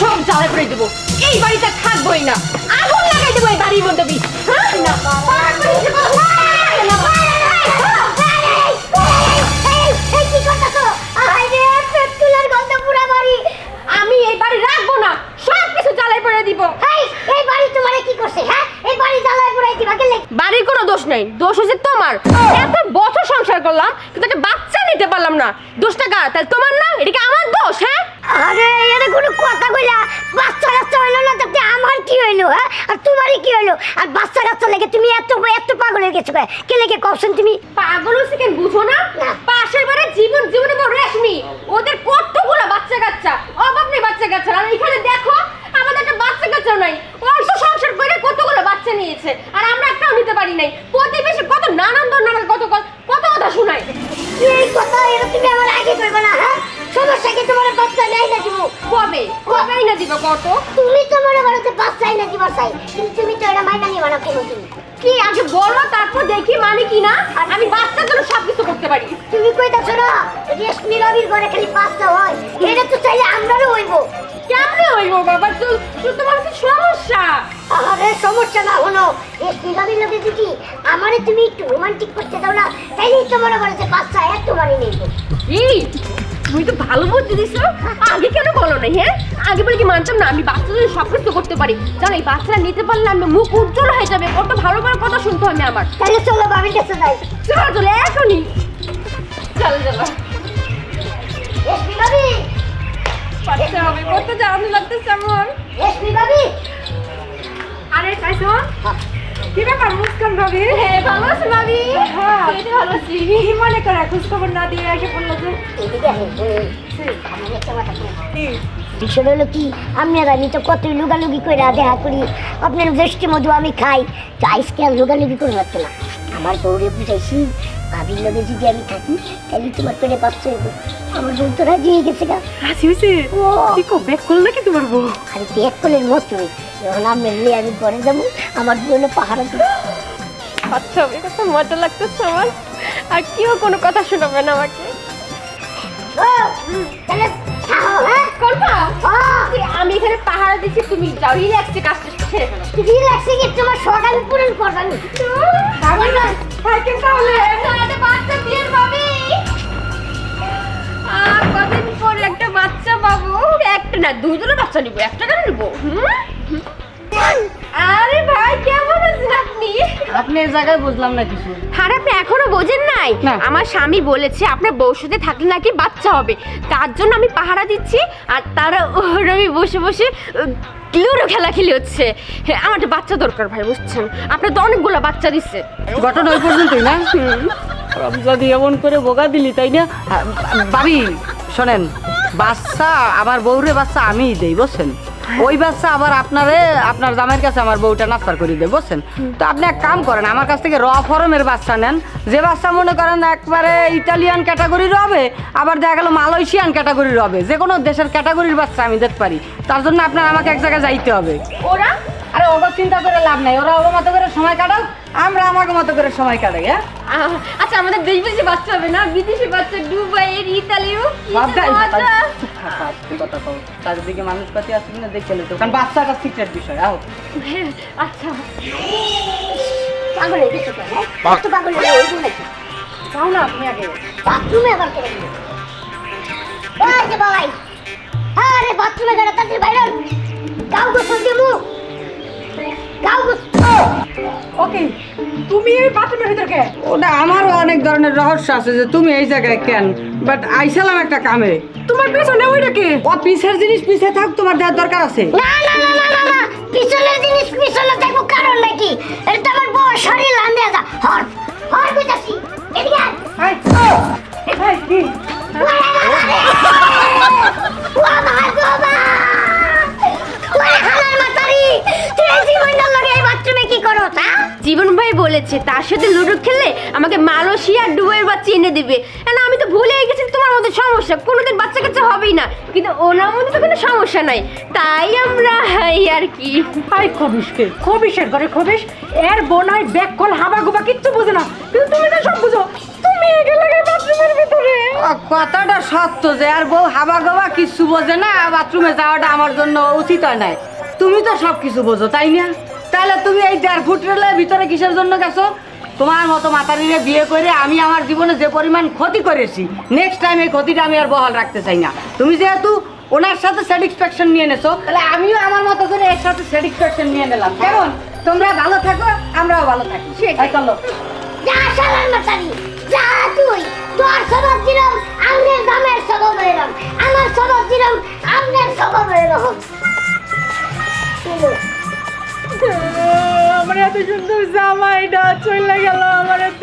সব জ্বালা করে দেবো, এই বাড়িতে থাকবোই না, আগুন লাগাই দেবো এই বাড়ির মধ্যে। আমি এই বাড়ি রাখবো না, সব কিছু জ্বালাই করে দিব। এই বাড়ি তোমারে কি করছে? হ্যাঁ, এই বাড়ি জ্বালায় পুরাই দিবা কেন? বাড়ির কোনো দোষ নাই, দোষ হচ্ছে তোমার। এত বছর সংসার করলাম কিন্তু একটা বাচ্চা নিতে পারলাম না, দোষটা কার? তাহলে তোমার না, এটা কি আমার দোষ? হ্যাঁ, আরে এর কোনো কথা কইলা, বাচ্চা কাচ্চা হইলো না তাতে আমার কি হইলো? হ্যাঁ, আর তোমারই কি হইলো? আর বাচ্চা কাচ্চা লেগে তুমি এত পাগল হয়ে গেছো কে লেগে কওছেন তুমি? পাগল হচ্ছে কেন বুঝো না? পাশের বাড়ি জীবনে বড় রেশমি, ওদের কতগুলো বাচ্চা কাচ্চা, অভাব নেই বাচ্চা কাচ্চা। আর এখানে দেখো আমাদের একটা বাচ্চা কাচ্চা নাই, অল্প সংসার করে কতগুলো বাচ্চা নিয়েছে, আর আমরা একটাও নিতে পারি নাই। প্রতিবেশী কত নানান ধরনের কত কথা শোনায়। এই কথা এর তুমি আমার আগে কইবা না। হ্যাঁ, সমস্যা কি? তোমার বাচ্চা নাই না দিব? কবেই না দিব কত? তুমি তো মনে করো যে বাচ্চাই না দিবা চাই, কিন্তু তুমি তো এটা মাইনা নিবা না কেন? তুমি কি আগে বলো, তারপর দেখি মানে কি না। আমি বাচ্চার জন্য সবকিছু করতে পারি। তুমি কইতাছো না রেশমি রবির ঘরে খালি বাচ্চা হয়, এটা তো চাইলে আমরাও হইব। কেমনে হইব বাবা? তোমার কি সমস্যা? আরে সমস্যা না হলো, রেশমি রবির লোকে যদি আমারে তুমি একটু রোমান্টিক করতে দাও না, তাইলেই তো মনে করো যে বাচ্চা এক তোমারই নেই। এই তুমি তো ভালো বুদ্ধি দিছো, আগে কেন বলো না? হ্যাঁ, আগে বলে কি মানতাম না? আমি বাচ্চাদের জন্য সবকিছু করতে পারি, জানো? এই বাচ্চারা নিতে পারলে আমি মুখ উজ্জ্বল হয়ে যাবে, কত ভালো ভালো কথা শুনতে হবে আমার। তাহলে চলো বাবির কাছে যাই। চলো এখনই চলো। রেশমি রবি, বাচ্চা হবে, কত জানো লাগতেছে আমার। রেশমি রবি, আরে কাইছো কি ব্যাপার মুস্কান ভাবি? হ্যাঁ, ভালো আছো ভাবি? হ্যাঁ, এই তো ভালো আছি। কি মনে করে খোঁজ খবর না দিয়ে আগে বললো যে? এদিকে আমি একটা কথা কই। বিষয়টা হলো কি, আমি তো কতই লুগালুগি করে দেখা করি, আপনার দৃষ্টি মধু আমি খাই, তো আজকে আর লুগালুগি করে রাখতো না। আমার বউরে বুঝাইছি ভাবির লগে যদি আমি থাকি তাহলে তোমার পেটে বাচ্চা হইব। আমার বউ তো রাজি হয়ে গেছে গা। হাসি হয়েছে? কি কো ব্যাক করল নাকি তোমার বউ? আরে ব্যাক করলেন মতোই, যখন আমি আমি ঘরে যাবো আমার বউ পাহারা দেবো। আচ্ছা, এই কথা মজা লাগতেছে আমার। আর কেউ কোনো কথা শোনাবে না আমাকে। তাহলে খাও, হ্যাঁ করবা? হ্যাঁ, আমি এখানে পাহারা দিচ্ছি, তুমি যাও রিল্যাক্সে কাজটা সেরে ফেলো। রিল্যাক্সে কি তোমার শখ আমি পূরণ করবানি? থাকে তাহলে একটা বাচ্চা দিয়ে পাবি। আর কদিন পর একটা বাচ্চা পাবো। একটা না, দুইজনের বাচ্চা নিবো, একটা কেন নিবো? আরে ভাই, কেমন আছেন আপনি? আপনি এই জায়গায় বুঝলাম না কিছু। আর আপনি এখনো বোঝেন নাই? আমার স্বামী বলেছে আপনার বউর সাথে থাকলে নাকি বাচ্চা হবে, তার জন্য আমি পাহারা দিচ্ছি। আর তারা আমি বসে বসে লুডো খেলাখেলি হচ্ছে। হ্যাঁ, আমার একটা বাচ্চা দরকার ভাই, বুঝছেন? আপনার তো অনেকগুলো বাচ্চা দিচ্ছে। ঘটনা ওই পর্যন্তই না? যদি এমন করে বোকা দিলি তাই না? ভাবি শোনেন, বাচ্চা আমার বউরে বাচ্চা আমিই দেই, বুঝছেন? ওই বাচ্চা আবার আপনার জামাইয়ের কাছে আমার বউটা নাস্তার করে দেয়, বুঝছেন? তো আপনি এক কাম করেন, আমার কাছ থেকে র ফরমের বাচ্চা নেন, যে বাচ্চা মনে করেন একবারে ইটালিয়ান ক্যাটাগরির হবে, আবার দেখা গেল মালয়েশিয়ান ক্যাটাগরির হবে, যে কোনো দেশের ক্যাটাগরির বাচ্চা আমি দিতে পারি। তার জন্য আপনার আমাকে এক জায়গায় যাইতে হবে। ওরা আরে ওরা চিন্তা করে লাভ নাই, ওরা ওর মতো করে সময় কাটাও, আমরা আমাকে মতো করে সময় কাটাই। হ্যাঁ, আচ্ছা, আমাদের দেশ বিদেশি বাচ্চা হবে না? বিদেশি বাচ্চা, দুবাইয়ের, ইতালিও। কথা কও, চারিদিকে মানুষপাতি আছে কিনা দেখে লো, কারণ বাচ্চাটা সিক্রেট বিষয়। আও আচ্ছা, পাগল হয়ে গেছে তো, হ্যাঁ? কত পাগল হয়ে ওইব নাকি? যাও না আপনি আগে বাথরুমে আবার করে দিল। ওই যে ভাই, আরে বাথরুমে গেলে তাদের বাইরে গাও গোসল দিমু, গাও গোসল। ওকে, তুমি এই বাথরুমের ভিতর কে? ওটা আমারও অনেক ধরনের রহস্য আছে যে তুমি এই জায়গায় কেন, বাট আইসালাম একটা কামে। তোমার পেছনে ওইটা কে? ও পিছের জিনিস পিছে থাক, তোমার দেওয়ার দরকার আছে? না না না না না না, পিছনের জিনিস পিছনে দেখো, কারণ নাকি এটা আমার বড় শরীর লান্দে যা। হর হর কইতাছি, এদিকে আয়। হাই এই ভাই কি ওয়া ভাই বাবা, ওরে খালার মাতারি, তুই এই জীবনটার লগে এই বাথরুমে কি করো? জীবন ভাই বলেছে তার সাথে লুডো খেললে আমাকে মালয়েশিয়া ডুবাইয়ের বাচ্চা এনে দিবে। না, আমি তো ভুলেই গেছি তোমার মধ্যে সমস্যা, কোনোদিন বাচ্চা কাচ্চা হবেই না, কিন্তু ওনার মধ্যে তো কোনো সমস্যা নাই, তাই আমরা এই আর কি। আই খবিশকে খবিশের ঘরে খবিশ, এর বোন হয় ব্যাক কল হাবা গুবা কিচ্ছু বুঝে না, কিন্তু তুমি তো সব বুঝো। তুমি বাথরুমের ভিতরে কথাটা সত্য যে আর বউ হাবা গাবা কিছু বোঝে না, বাথরুমে যাওয়াটা আমার জন্য উচিত হয় নাই। তুমি তো সব কিছু বোঝো তাই না? তাহলে তুমি এই 1.5 ফুট রেলের ভিতরে কিসের জন্য গেছো? তোমার মতো মাতারিরে বিয়ে করে আমি আমার জীবনে যে পরিমাণ ক্ষতি করেছি, নেক্সট টাইম এই ক্ষতিটা আমি আর বহাল রাখতে চাই না। তুমি যেহেতু ওনার সাথে স্যাটিসফ্যাকশন নিয়ে নেছো, তাহলে আমিও আমার মতো করে এর সাথে স্যাটিসফ্যাকশন নিয়ে নিলাম। কেমন? তোমরা ভালো থাকো, আমরাও ভালো থাকি। সেটাই। এই চলো। যা শালার মাতারি, যা তুই। তোর স্বভাব দিলাম, আমনের দামের স্বভাব এরকম। আমার স্বভাব দিলাম, আমনের স্বভাব এরকম। আমার এত সুন্দর জামাইটা চলে গেল, আমার এত